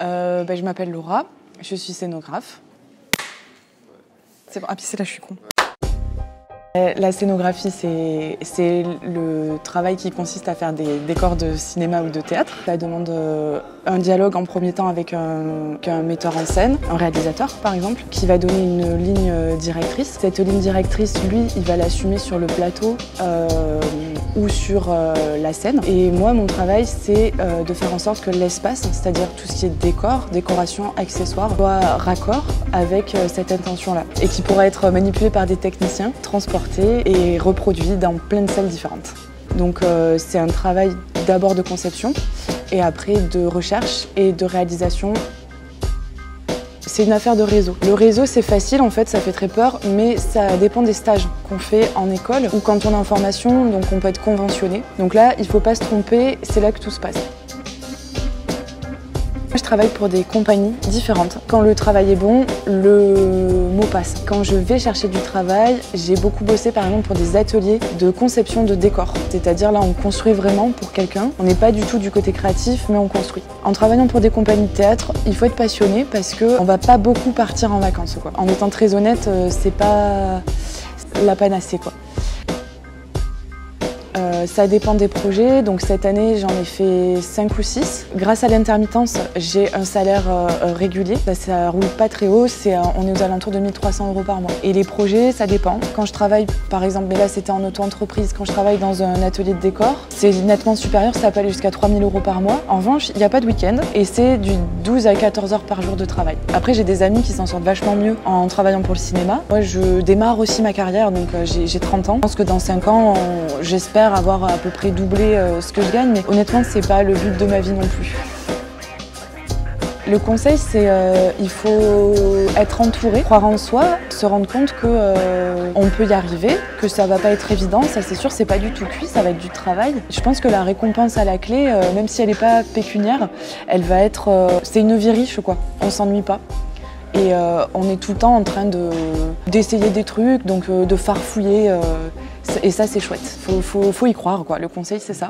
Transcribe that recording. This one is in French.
Je m'appelle Laura, je suis scénographe. C'est bon, ah puis c'est là, je suis con. La scénographie, c'est le travail qui consiste à faire des décors de cinéma ou de théâtre. Ça demande un dialogue en premier temps avec un metteur en scène, un réalisateur par exemple, qui va donner une ligne directrice. Cette ligne directrice, lui, il va l'assumer sur le plateau ou sur la scène. Et moi, mon travail, c'est de faire en sorte que l'espace, c'est-à-dire tout ce qui est décor, décoration, accessoires, soit raccord avec cette intention-là et qui pourra être manipulé par des techniciens, transporté et reproduit dans plein de salles différentes. Donc c'est un travail d'abord de conception et après de recherche et de réalisation. C'est une affaire de réseau. Le réseau, c'est facile, en fait, ça fait très peur, mais ça dépend des stages qu'on fait en école ou quand on est en formation, donc on peut être conventionné. Donc là, il ne faut pas se tromper, c'est là que tout se passe. Je travaille pour des compagnies différentes. Quand le travail est bon, le mot passe. Quand je vais chercher du travail, j'ai beaucoup bossé par exemple pour des ateliers de conception de décors. C'est-à-dire là, on construit vraiment pour quelqu'un. On n'est pas du tout du côté créatif, mais on construit. En travaillant pour des compagnies de théâtre, il faut être passionné parce qu'on ne va pas beaucoup partir en vacances, quoi. En étant très honnête, c'est pas la panacée, quoi. Ça dépend des projets, donc cette année j'en ai fait 5 ou 6. Grâce à l'intermittence, j'ai un salaire régulier. Ça roule pas très haut, on est aux alentours de 1 300 € par mois. Et les projets, ça dépend. Quand je travaille, par exemple, mais là c'était en auto-entreprise, quand je travaille dans un atelier de décor, c'est nettement supérieur, ça peut aller jusqu'à 3 000 € par mois. En revanche, il n'y a pas de week-end et c'est du 12 à 14 heures par jour de travail. Après, j'ai des amis qui s'en sortent vachement mieux en travaillant pour le cinéma. Moi, je démarre aussi ma carrière, donc j'ai 30 ans. Je pense que dans 5 ans, j'espère avoir à peu près doublé ce que je gagne, mais honnêtement, c'est pas le but de ma vie non plus. Le conseil, c'est il faut être entouré, croire en soi, se rendre compte que on peut y arriver, que ça va pas être évident, ça c'est sûr, c'est pas du tout cuit, ça va être du travail. Je pense que la récompense à la clé, même si elle est pas pécuniaire, elle va être, c'est une vie riche quoi, on s'ennuie pas. Et on est tout le temps en train d'essayer des trucs, donc de farfouiller. Et ça, c'est chouette. Faut y croire, quoi. Le conseil, c'est ça.